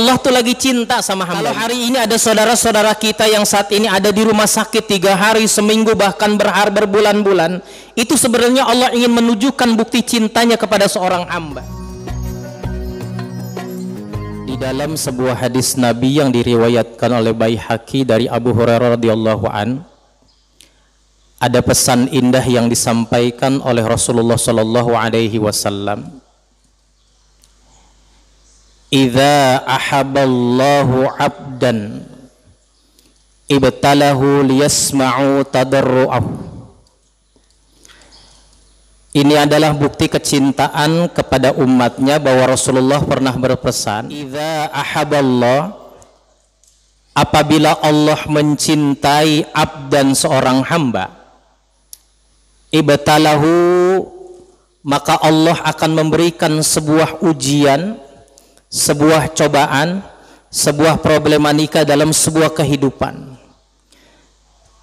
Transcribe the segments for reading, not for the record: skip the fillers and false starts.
Allah tuh lagi cinta sama hamba. Kalau hari ini ada saudara-saudara kita yang saat ini ada di rumah sakit 3 hari, seminggu, bahkan berbulan-bulan, itu sebenarnya Allah ingin menunjukkan bukti cintanya kepada seorang hamba. Di dalam sebuah hadis Nabi yang diriwayatkan oleh Baihaqi dari Abu Hurairah radhiyallahu an, ada pesan indah yang disampaikan oleh Rasulullah sallallahu alaihi wasallam. Idza ahabballahu 'abdan ibtalahu liyasma'u tadarru'ahu. Ini adalah bukti kecintaan kepada umatnya bahwa Rasulullah pernah berpesan, idza ahabballah, apabila Allah mencintai abdan seorang hamba, ibtalahu, maka Allah akan memberikan sebuah ujian, sebuah cobaan, sebuah problematika dalam sebuah kehidupan.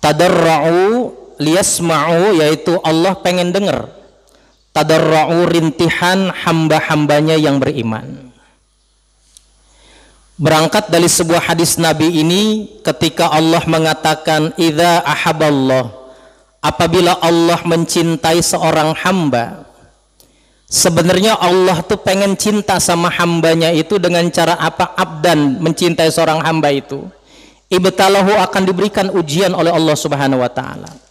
Tadarra'u liyasma'u, yaitu Allah pengen dengar. Tadarra'u, rintihan hamba-hambanya yang beriman. Berangkat dari sebuah hadis Nabi ini, ketika Allah mengatakan idza ahaballah, apabila Allah mencintai seorang hamba, sebenarnya Allah tuh pengen cinta sama hambanya itu dengan cara apa? Abdan, mencintai seorang hamba itu, ibtalahu, akan diberikan ujian oleh Allah subhanahu wa ta'ala.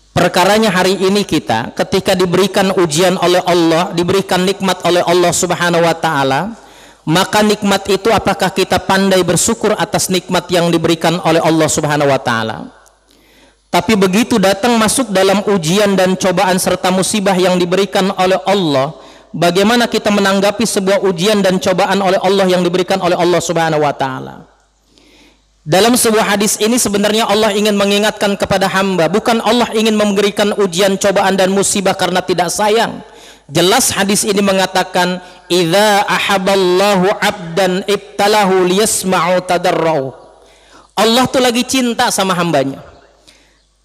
Perkaranya hari ini kita ketika diberikan ujian oleh Allah, diberikan nikmat oleh Allah subhanahu wa ta'ala, maka nikmat itu apakah kita pandai bersyukur atas nikmat yang diberikan oleh Allah subhanahu wa ta'ala? Tapi begitu datang masuk dalam ujian dan cobaan serta musibah yang diberikan oleh Allah, bagaimana kita menanggapi sebuah ujian dan cobaan oleh Allah yang diberikan oleh Allah subhanahu wa ta'ala? Dalam sebuah hadis ini sebenarnya Allah ingin mengingatkan kepada hamba, bukan Allah ingin memberikan ujian, cobaan dan musibah karena tidak sayang. Jelas hadis ini mengatakan idza ahaballahu 'abdan ibtalahu liyasma'u tadarra'u. Allah tuh lagi cinta sama hambanya.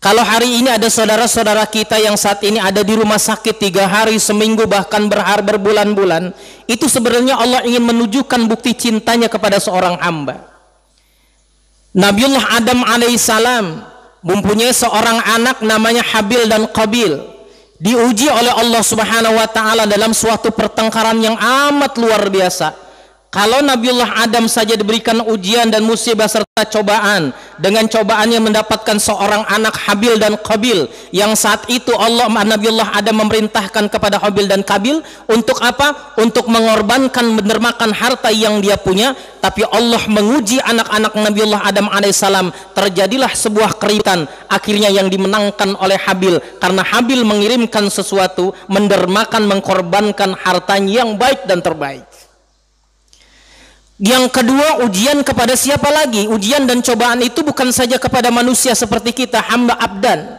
Kalau hari ini ada saudara-saudara kita yang saat ini ada di rumah sakit 3 hari, seminggu, bahkan berbulan-bulan, itu sebenarnya Allah ingin menunjukkan bukti cintanya kepada seorang hamba. Nabiullah Adam alaihissalam mempunyai seorang anak namanya Habil dan Qabil. Diuji oleh Allah subhanahu wa ta'ala dalam suatu pertengkaran yang amat luar biasa. Kalau Nabiullah Adam saja diberikan ujian dan musibah serta cobaan, dengan cobaan yang mendapatkan seorang anak Habil dan Qabil, yang saat itu Allah, Nabiullah Adam memerintahkan kepada Habil dan Qabil untuk apa? Untuk mengorbankan, mendermakan harta yang dia punya. Tapi Allah menguji anak-anak Nabiullah Adam alaihissalam. Terjadilah sebuah keributan, akhirnya yang dimenangkan oleh Habil, karena Habil mengirimkan sesuatu, mendermakan, mengkorbankan hartanya yang baik dan terbaik. Yang kedua, ujian kepada siapa lagi? Ujian dan cobaan itu bukan saja kepada manusia seperti kita, hamba abdan,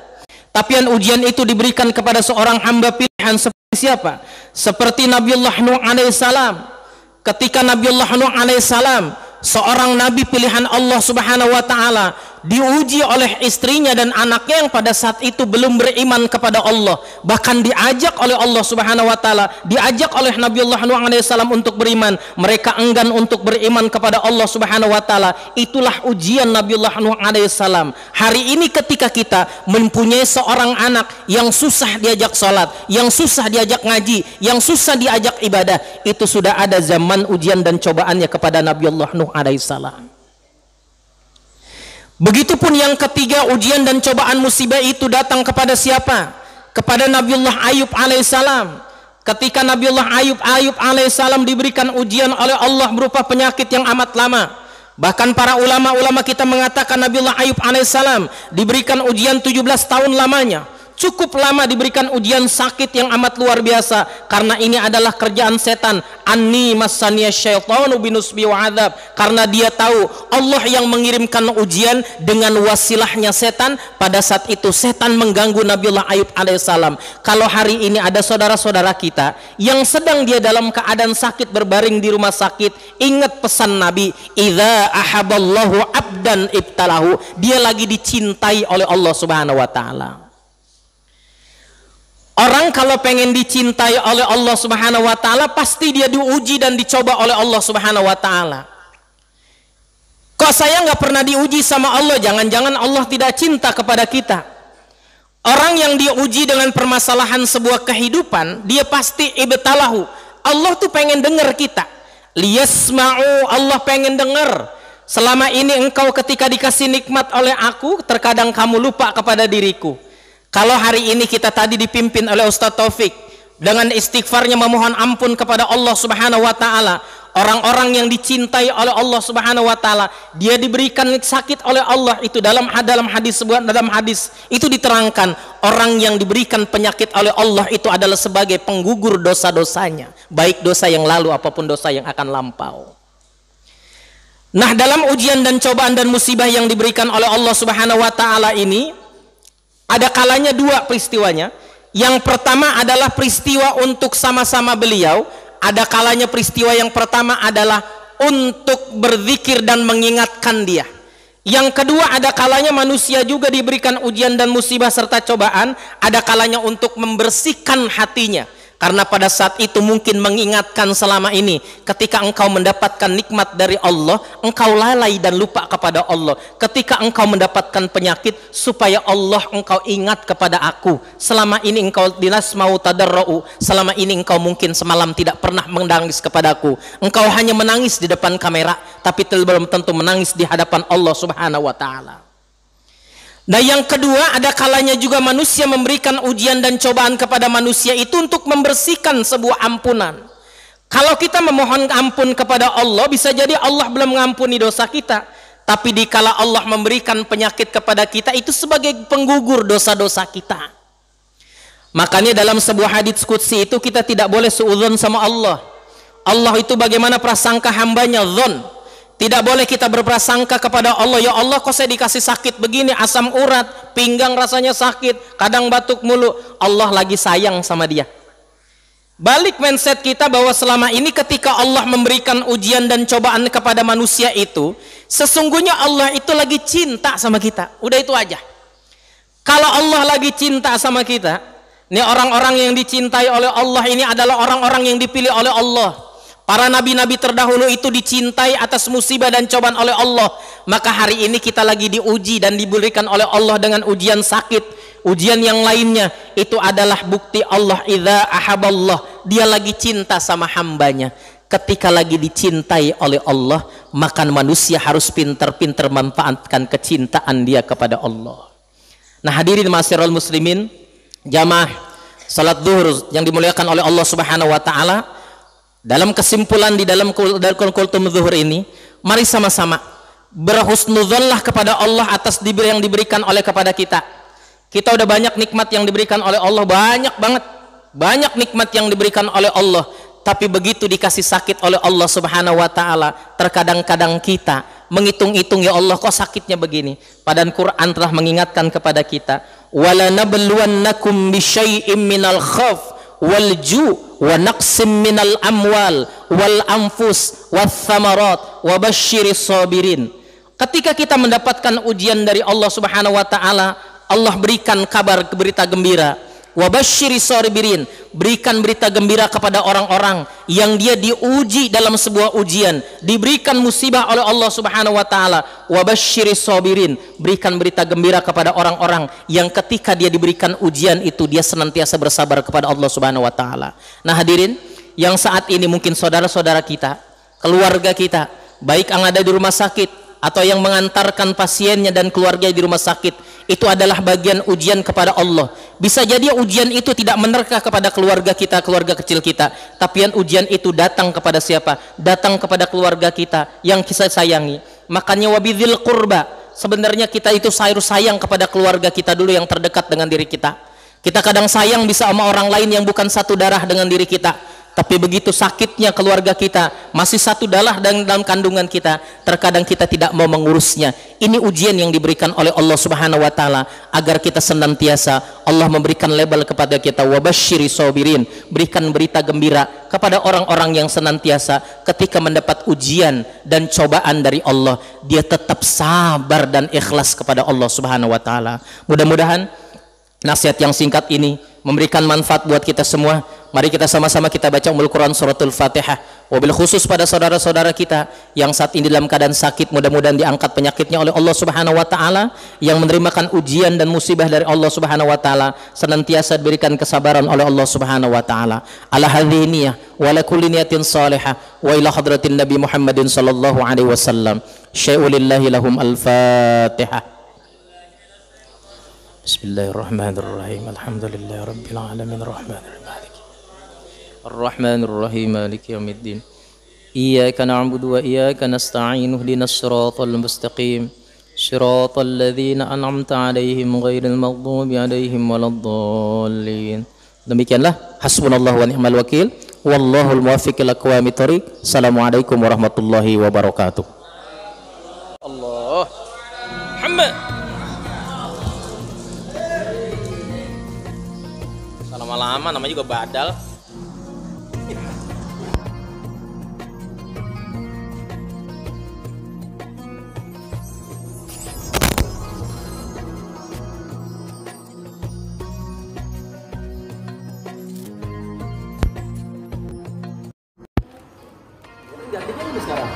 tapi ujian itu diberikan kepada seorang hamba pilihan seperti siapa? Seperti Nabiullah Nuh alaihissalam. Ketika Nabiullah Nuh alaihissalam, seorang nabi pilihan Allah subhanahu wa ta'ala, diuji oleh istrinya dan anaknya yang pada saat itu belum beriman kepada Allah, bahkan diajak oleh Allah subhanahu wa ta'ala, diajak oleh Nabiullah Nuh alaihissalam untuk beriman. Mereka enggan untuk beriman kepada Allah subhanahu wa ta'ala. Itulah ujian Nabiullah Nuh alaihissalam. Hari ini ketika kita mempunyai seorang anak yang susah diajak sholat, yang susah diajak ngaji, yang susah diajak ibadah, itu sudah ada zaman ujian dan cobaannya kepada Nabiullah Nuh alaihissalam. Begitupun yang ketiga, ujian dan cobaan musibah itu datang kepada siapa? Kepada Nabiullah Ayub alaihissalam. Ketika Nabiullah Ayub alaihissalam diberikan ujian oleh Allah berupa penyakit yang amat lama. Bahkan para ulama-ulama kita mengatakan Nabiullah Ayub alaihissalam diberikan ujian 17 tahun lamanya. Cukup lama diberikan ujian sakit yang amat luar biasa, karena ini adalah kerjaan setan. Anni massaniya syaitanu binusbi wa adzab, karena dia tahu Allah yang mengirimkan ujian dengan wasilahnya setan. Pada saat itu setan mengganggu Nabiullah Ayub alaihissalam. Kalau hari ini ada saudara-saudara kita yang sedang dia dalam keadaan sakit, berbaring di rumah sakit, ingat pesan Nabi, idza ahaballahu abdan ibtalahu, dia lagi dicintai oleh Allah subhanahu wa ta'ala. Orang kalau pengen dicintai oleh Allah Subhanahu wa taala, pasti dia diuji dan dicoba oleh Allah Subhanahu wa taala. Kok saya nggak pernah diuji sama Allah? Jangan-jangan Allah tidak cinta kepada kita. Orang yang diuji dengan permasalahan sebuah kehidupan, dia pasti ibtalahu. Allah tuh pengen dengar kita. Liyasma'u, Allah pengen dengar. Selama ini engkau ketika dikasih nikmat oleh aku, terkadang kamu lupa kepada diriku. Kalau hari ini kita tadi dipimpin oleh Ustadz Taufik dengan istighfarnya memohon ampun kepada Allah Subhanahu wa taala, orang-orang yang dicintai oleh Allah Subhanahu wa taala, dia diberikan sakit oleh Allah. Itu dalam hadis itu diterangkan, orang yang diberikan penyakit oleh Allah itu adalah sebagai penggugur dosa-dosanya, baik dosa yang lalu apapun dosa yang akan lampau. Nah, dalam ujian dan cobaan dan musibah yang diberikan oleh Allah Subhanahu wa taala ini, ada kalanya dua peristiwanya. Yang pertama adalah peristiwa untuk sama-sama beliau. Ada kalanya peristiwa yang pertama adalah untuk berzikir dan mengingatkan dia. Yang kedua, ada kalanya manusia juga diberikan ujian dan musibah serta cobaan. Ada kalanya untuk membersihkan hatinya. Karena pada saat itu mungkin mengingatkan selama ini, ketika engkau mendapatkan nikmat dari Allah, engkau lalai dan lupa kepada Allah. Ketika engkau mendapatkan penyakit, supaya Allah engkau ingat kepada aku. Selama ini engkau dinas mau tadarra'u, selama ini engkau mungkin semalam tidak pernah menangis kepadaku. Engkau hanya menangis di depan kamera, tapi belum tentu menangis di hadapan Allah Subhanahu wa taala. Nah, yang kedua, ada kalanya juga manusia memberikan ujian dan cobaan kepada manusia itu untuk membersihkan sebuah ampunan. Kalau kita memohon ampun kepada Allah, bisa jadi Allah belum mengampuni dosa kita, tapi dikala Allah memberikan penyakit kepada kita, itu sebagai penggugur dosa-dosa kita. Makanya dalam sebuah hadits qudsi itu kita tidak boleh suudzon sama Allah. Allah itu bagaimana prasangka hambanya, dzon. Tidak boleh kita berprasangka kepada Allah, ya Allah kok saya dikasih sakit begini, asam urat, pinggang rasanya sakit, kadang batuk mulu. Allah lagi sayang sama dia. Balik mindset kita bahwa selama ini ketika Allah memberikan ujian dan cobaan kepada manusia itu, sesungguhnya Allah itu lagi cinta sama kita. Udah itu aja. Kalau Allah lagi cinta sama kita, ini orang-orang yang dicintai oleh Allah ini adalah orang-orang yang dipilih oleh Allah. Para nabi-nabi terdahulu itu dicintai atas musibah dan cobaan oleh Allah. Maka hari ini kita lagi diuji dan diberikan oleh Allah dengan ujian sakit, ujian yang lainnya. Itu adalah bukti Allah idza ahaballah, dia lagi cinta sama hambanya. Ketika lagi dicintai oleh Allah, maka manusia harus pintar-pintar memanfaatkan kecintaan dia kepada Allah. Nah, hadirin ma'asyiral muslimin, jamaah salat zuhur yang dimuliakan oleh Allah Subhanahu wa taala, dalam kesimpulan di dalam kultum zuhur ini, mari sama-sama berhusnudzonlah kepada Allah atas yang diberikan oleh kepada kita. Kita udah banyak nikmat yang diberikan oleh Allah, banyak banget, banyak nikmat yang diberikan oleh Allah. Tapi begitu dikasih sakit oleh Allah Subhanahu wa taala, terkadang-kadang kita menghitung-hitung, ya Allah kok sakitnya begini. Padahal Quran telah mengingatkan kepada kita, wala nabluwannakum bisyai'im minal khauf wal ju' wa naqsim minal amwal wal anfus wath thamarat wa basyiris sabirin. Ketika kita mendapatkan ujian dari Allah Subhanahu wa taala, Allah berikan kabar, berita gembira. Wa basyiris sabirin, berikan berita gembira kepada orang-orang yang dia diuji dalam sebuah ujian, diberikan musibah oleh Allah Subhanahu wa taala. Wa basyiris sabirin, berikan berita gembira kepada orang-orang yang ketika dia diberikan ujian itu dia senantiasa bersabar kepada Allah Subhanahu wa taala. Nah, hadirin, yang saat ini mungkin saudara-saudara kita, keluarga kita, baik yang ada di rumah sakit atau yang mengantarkan pasiennya dan keluarga di rumah sakit, itu adalah bagian ujian kepada Allah. Bisa jadi ujian itu tidak menerka kepada keluarga kita, keluarga kecil kita, tapi ujian itu datang kepada siapa? Datang kepada keluarga kita yang kita sayangi. Makanya wabidzil qurba, sebenarnya kita itu harus sayang kepada keluarga kita dulu yang terdekat dengan diri kita. Kita kadang sayang bisa sama orang lain yang bukan satu darah dengan diri kita, tapi begitu sakitnya keluarga kita, masih satu darah dalam kandungan kita, terkadang kita tidak mau mengurusnya. Ini ujian yang diberikan oleh Allah Subhanahu wa taala agar kita senantiasa, Allah memberikan label kepada kita, wabashshiri sabirin, berikan berita gembira kepada orang-orang yang senantiasa ketika mendapat ujian dan cobaan dari Allah, dia tetap sabar dan ikhlas kepada Allah Subhanahu wa taala. Mudah-mudahan nasihat yang singkat ini memberikan manfaat buat kita semua. Mari kita sama-sama kita baca Ummul Quran suratul Fatihah. Wabil khusus pada saudara-saudara kita yang saat ini dalam keadaan sakit, mudah-mudahan diangkat penyakitnya oleh Allah Subhanahu wa taala, yang menerimakan ujian dan musibah dari Allah Subhanahu wa taala senantiasa diberikan kesabaran oleh Allah Subhanahu wa taala. Ala hadhihi niyyah wa ala kulli niyatin salihah wa ila hadratin Nabi Muhammadin sallallahu alaihi wasallam. Syai'ulillahi lahum al-Fatihah. Bismillahirrahmanirrahim. Alhamdulillahi rabbil alamin arrahmanirrahim. Ar-Rahmanir-Rahim Maliki Yaumiddin. Iyyaka na'budu wa iyyaka nasta'in. Ihdinas siratal mustaqim. Siratal ladzina an'amta 'alaihim ghairil maghdubi 'alaihim waladdallin. Demikianlah hasbunallahu wa ni'mal wakil. Wallahul muwaffiq ila aqwamit thoriq. Assalamualaikum warahmatullahi wabarakatuh. Allah. Muhammad. Lama-lama namanya juga badal. Gantinya ini sekarang.